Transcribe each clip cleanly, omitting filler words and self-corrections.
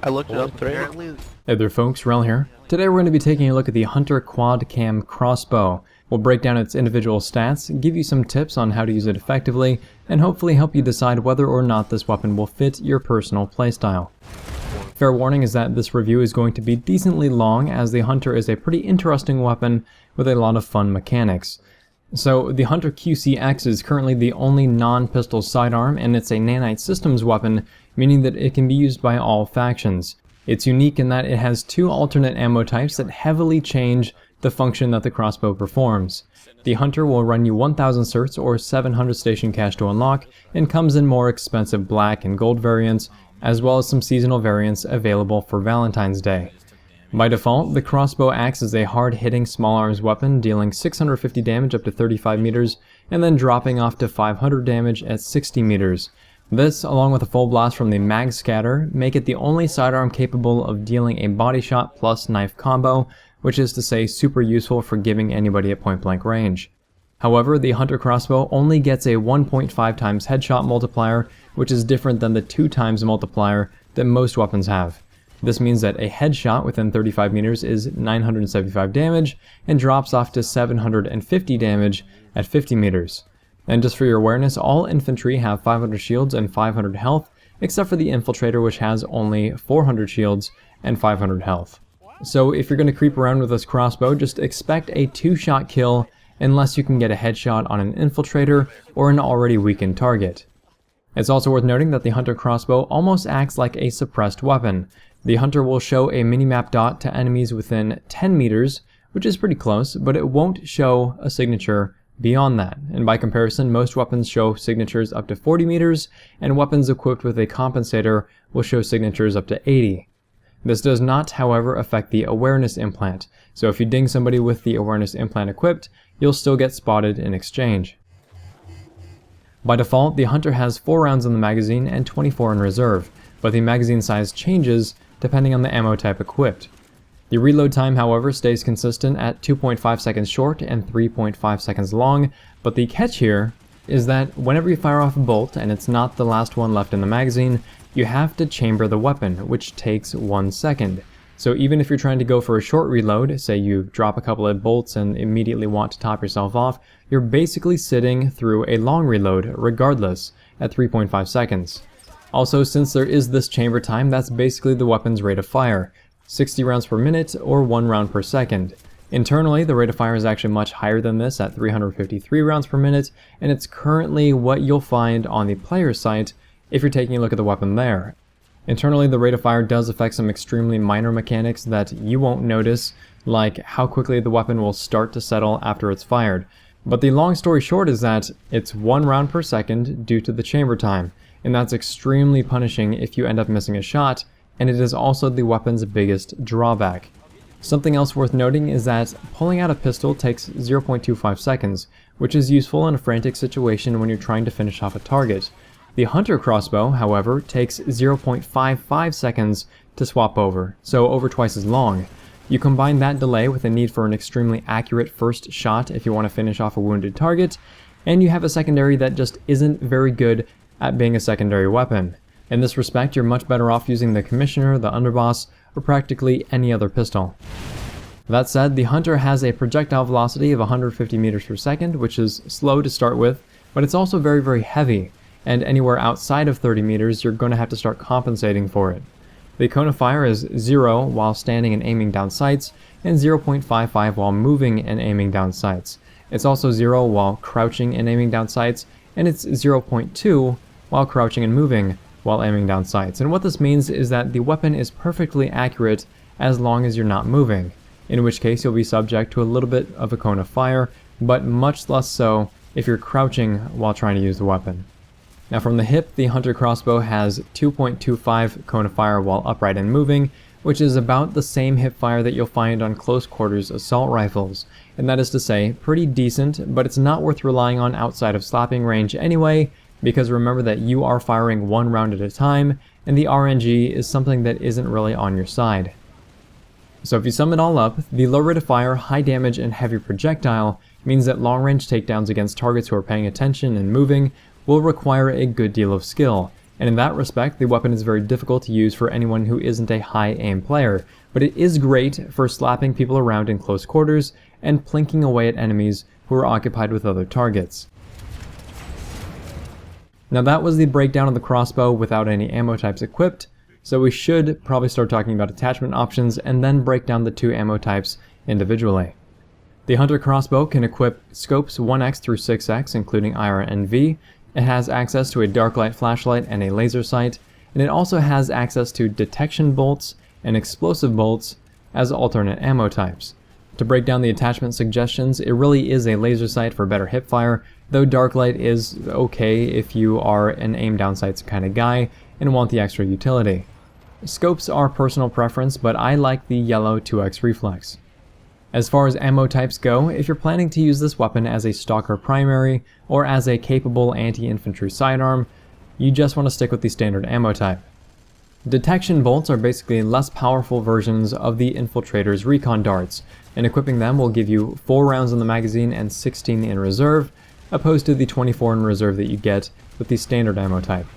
I looked it up today. Apparently, Hey there folks, Wrel here. Today we're going to be taking a look at the Hunter Quad-Cam Crossbow. We'll break down its individual stats, give you some tips on how to use it effectively, and hopefully help you decide whether or not this weapon will fit your personal playstyle. Fair warning is that this review is going to be decently long, as the Hunter is a pretty interesting weapon with a lot of fun mechanics. So the Hunter QCX is currently the only non-pistol sidearm, and it's a Nanite systems weapon, meaning that it can be used by all factions. It's unique in that it has two alternate ammo types that heavily change the function that the crossbow performs. The Hunter will run you 1000 certs or 700 station cash to unlock, and comes in more expensive black and gold variants, as well as some seasonal variants available for Valentine's Day. By default, the crossbow acts as a hard-hitting small arms weapon, dealing 650 damage up to 35 meters, and then dropping off to 500 damage at 60 meters. This, along with a full blast from the mag scatter, make it the only sidearm capable of dealing a body shot plus knife combo, which is to say super useful for giving anybody at point blank range. However, the Hunter crossbow only gets a 1.5 times headshot multiplier, which is different than the 2 times multiplier that most weapons have. This means that a headshot within 35 meters is 975 damage and drops off to 750 damage at 50 meters. And just for your awareness, all infantry have 500 shields and 500 health, except for the infiltrator, which has only 400 shields and 500 health. So if you're going to creep around with this crossbow, just expect a 2-shot kill unless you can get a headshot on an infiltrator or an already weakened target. It's also worth noting that the Hunter crossbow almost acts like a suppressed weapon. The Hunter will show a minimap dot to enemies within 10 meters, which is pretty close, but it won't show a signature beyond that. And by comparison, most weapons show signatures up to 40 meters, and weapons equipped with a compensator will show signatures up to 80. This does not, however, affect the awareness implant, so if you ding somebody with the awareness implant equipped, you'll still get spotted in exchange. By default, the Hunter has 4 rounds in the magazine and 24 in reserve, but the magazine size changes depending on the ammo type equipped. The reload time, however, stays consistent at 2.5 seconds short and 3.5 seconds long, but the catch here is that whenever you fire off a bolt and it's not the last one left in the magazine, you have to chamber the weapon, which takes 1 second. So even if you're trying to go for a short reload, say you drop a couple of bolts and immediately want to top yourself off, you're basically sitting through a long reload regardless at 3.5 seconds. Also, since there is this chamber time, that's basically the weapon's rate of fire, 60 rounds per minute or 1 round per second. Internally, the rate of fire is actually much higher than this at 353 rounds per minute, and it's currently what you'll find on the player's site if you're taking a look at the weapon there. Internally, the rate of fire does affect some extremely minor mechanics that you won't notice, like how quickly the weapon will start to settle after it's fired. But the long story short is that it's 1 round per second due to the chamber time, and that's extremely punishing if you end up missing a shot, and it is also the weapon's biggest drawback. Something else worth noting is that pulling out a pistol takes 0.25 seconds, which is useful in a frantic situation when you're trying to finish off a target. The Hunter crossbow, however, takes 0.55 seconds to swap over, so over twice as long. You combine that delay with the need for an extremely accurate first shot if you want to finish off a wounded target, and you have a secondary that just isn't very good at being a secondary weapon. In this respect, you're much better off using the Commissioner, the Underboss, or practically any other pistol. That said, the Hunter has a projectile velocity of 150 meters per second, which is slow to start with, but it's also very, very heavy, and anywhere outside of 30 meters, you're going to have to start compensating for it. The cone of fire is 0 while standing and aiming down sights, and 0.55 while moving and aiming down sights. It's also 0 while crouching and aiming down sights, and it's 0.2 while crouching and moving while aiming down sights. And what this means is that the weapon is perfectly accurate as long as you're not moving, in which case you'll be subject to a little bit of a cone of fire, but much less so if you're crouching while trying to use the weapon. Now from the hip, the Hunter crossbow has 2.25 cone of fire while upright and moving, which is about the same hip fire that you'll find on close quarters assault rifles. And that is to say, pretty decent, but it's not worth relying on outside of slapping range anyway, because remember that you are firing 1 round at a time, and the RNG is something that isn't really on your side. So if you sum it all up, the low rate of fire, high damage, and heavy projectile means that long-range takedowns against targets who are paying attention and moving will require a good deal of skill, and in that respect, the weapon is very difficult to use for anyone who isn't a high aim player, but it is great for slapping people around in close quarters and plinking away at enemies who are occupied with other targets. Now that was the breakdown of the crossbow without any ammo types equipped, so we should probably start talking about attachment options and then break down the two ammo types individually. The Hunter Crossbow can equip scopes 1x through 6x, including IR and V. It has access to a dark light flashlight and a laser sight, and it also has access to detection bolts and explosive bolts as alternate ammo types. To break down the attachment suggestions, it really is a laser sight for better hipfire, though dark light is okay if you are an aim down sights kind of guy and want the extra utility. Scopes are personal preference, but I like the yellow 2x reflex. As far as ammo types go, if you're planning to use this weapon as a stalker primary or as a capable anti-infantry sidearm, you just want to stick with the standard ammo type. Detection bolts are basically less powerful versions of the infiltrator's recon darts, and equipping them will give you 4 rounds in the magazine and 16 in reserve, opposed to the 24 in reserve that you get with the standard ammo type.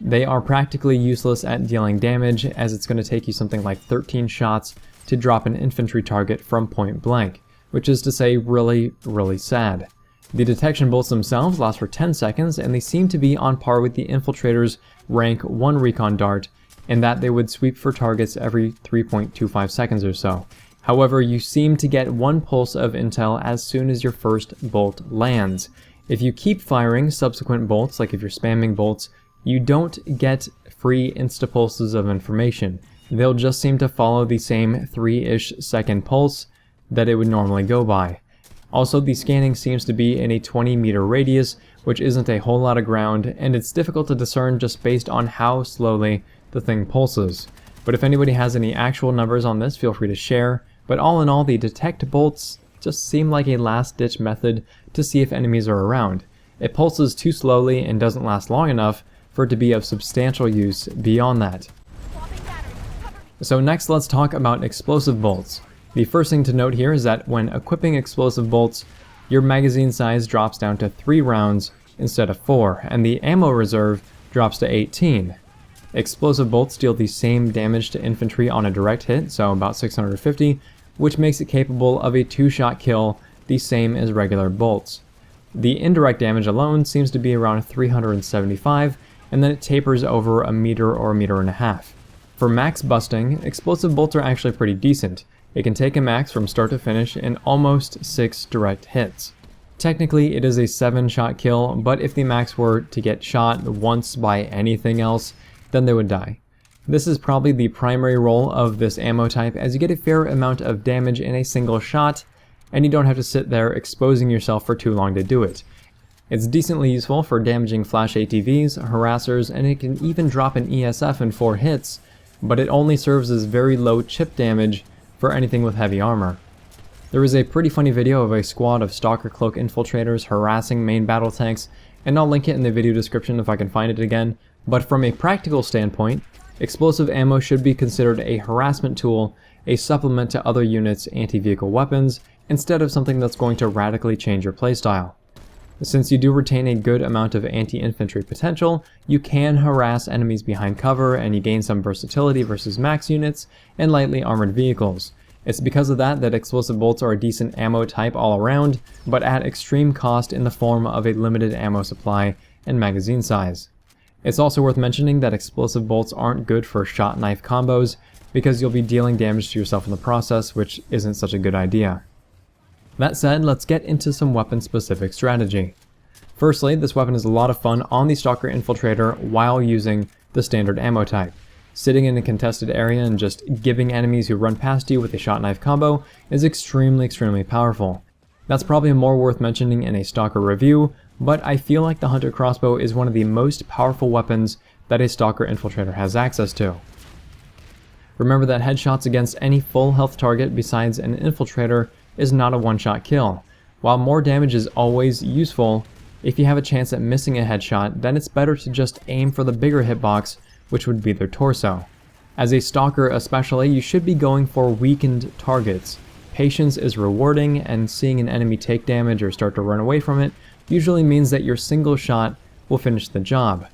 They are practically useless at dealing damage, as it's going to take you something like 13 shots to drop an infantry target from point blank, which is to say really, really sad. The detection bolts themselves last for 10 seconds, and they seem to be on par with the infiltrator's rank 1 recon dart, in that they would sweep for targets every 3.25 seconds or so. However, you seem to get 1 pulse of intel as soon as your first bolt lands. If you keep firing subsequent bolts, like if you're spamming bolts, you don't get free insta-pulses of information. They'll just seem to follow the same 3-ish second pulse that it would normally go by. Also, the scanning seems to be in a 20-meter radius, which isn't a whole lot of ground, and it's difficult to discern just based on how slowly the thing pulses. But if anybody has any actual numbers on this, feel free to share. But all in all, the detect bolts just seem like a last-ditch method to see if enemies are around. It pulses too slowly and doesn't last long enough for it to be of substantial use beyond that. So next, let's talk about explosive bolts. The first thing to note here is that when equipping explosive bolts, your magazine size drops down to 3 rounds instead of 4, and the ammo reserve drops to 18. Explosive bolts deal the same damage to infantry on a direct hit, so about 650, which makes it capable of a 2-shot kill, the same as regular bolts. The indirect damage alone seems to be around 375, and then it tapers over a meter or a meter and a half. For max busting, explosive bolts are actually pretty decent. It can take a max from start to finish in almost 6 direct hits. Technically, it is a 7-shot kill, but if the max were to get shot once by anything else, then they would die. This is probably the primary role of this ammo type, as you get a fair amount of damage in a single shot, and you don't have to sit there exposing yourself for too long to do it. It's decently useful for damaging flash ATVs, harassers, and it can even drop an ESF in 4 hits, but it only serves as very low chip damage for anything with heavy armor. There is a pretty funny video of a squad of Stalker Cloak Infiltrators harassing main battle tanks, and I'll link it in the video description if I can find it again, but from a practical standpoint, explosive ammo should be considered a harassment tool, a supplement to other units' anti-vehicle weapons, instead of something that's going to radically change your playstyle. Since you do retain a good amount of anti-infantry potential, you can harass enemies behind cover, and you gain some versatility versus max units and lightly armored vehicles. It's because of that that explosive bolts are a decent ammo type all around, but at extreme cost in the form of a limited ammo supply and magazine size. It's also worth mentioning that explosive bolts aren't good for shot knife combos, because you'll be dealing damage to yourself in the process, which isn't such a good idea. That said, let's get into some weapon-specific strategy. Firstly, this weapon is a lot of fun on the Stalker Infiltrator while using the standard ammo type. Sitting in a contested area and just giving enemies who run past you with a shot knife combo is extremely powerful. That's probably more worth mentioning in a Stalker review, but I feel like the Hunter Crossbow is one of the most powerful weapons that a Stalker Infiltrator has access to. Remember that headshots against any full health target besides an Infiltrator is not a one-shot kill. While more damage is always useful, if you have a chance at missing a headshot, then it's better to just aim for the bigger hitbox, which would be their torso. As a Stalker especially, you should be going for weakened targets. Patience is rewarding, and seeing an enemy take damage or start to run away from it usually means that your single shot will finish the job.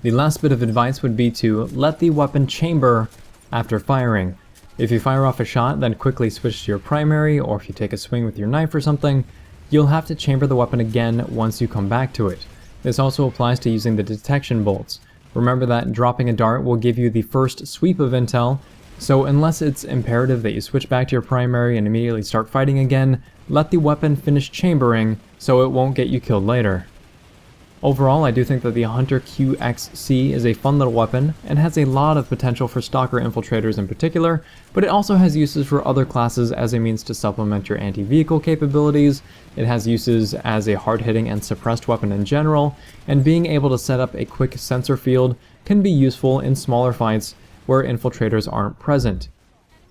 The last bit of advice would be to let the weapon chamber after firing. If you fire off a shot, then quickly switch to your primary, or if you take a swing with your knife or something, you'll have to chamber the weapon again once you come back to it. This also applies to using the detection bolts. Remember that dropping a dart will give you the first sweep of intel, so unless it's imperative that you switch back to your primary and immediately start fighting again, let the weapon finish chambering so it won't get you killed later. Overall, I do think that the Hunter QXC is a fun little weapon and has a lot of potential for Stalker Infiltrators in particular, but it also has uses for other classes as a means to supplement your anti-vehicle capabilities. It has uses as a hard-hitting and suppressed weapon in general, and being able to set up a quick sensor field can be useful in smaller fights where infiltrators aren't present.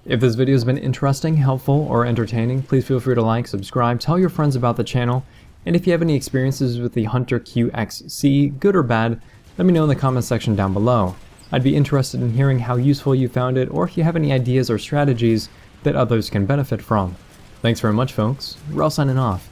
If this video has been interesting, helpful, or entertaining, please feel free to like, subscribe, tell your friends about the channel, and if you have any experiences with the Hunter QXC, good or bad, let me know in the comments section down below. I'd be interested in hearing how useful you found it, or if you have any ideas or strategies that others can benefit from. Thanks very much, folks. Wrel signing off.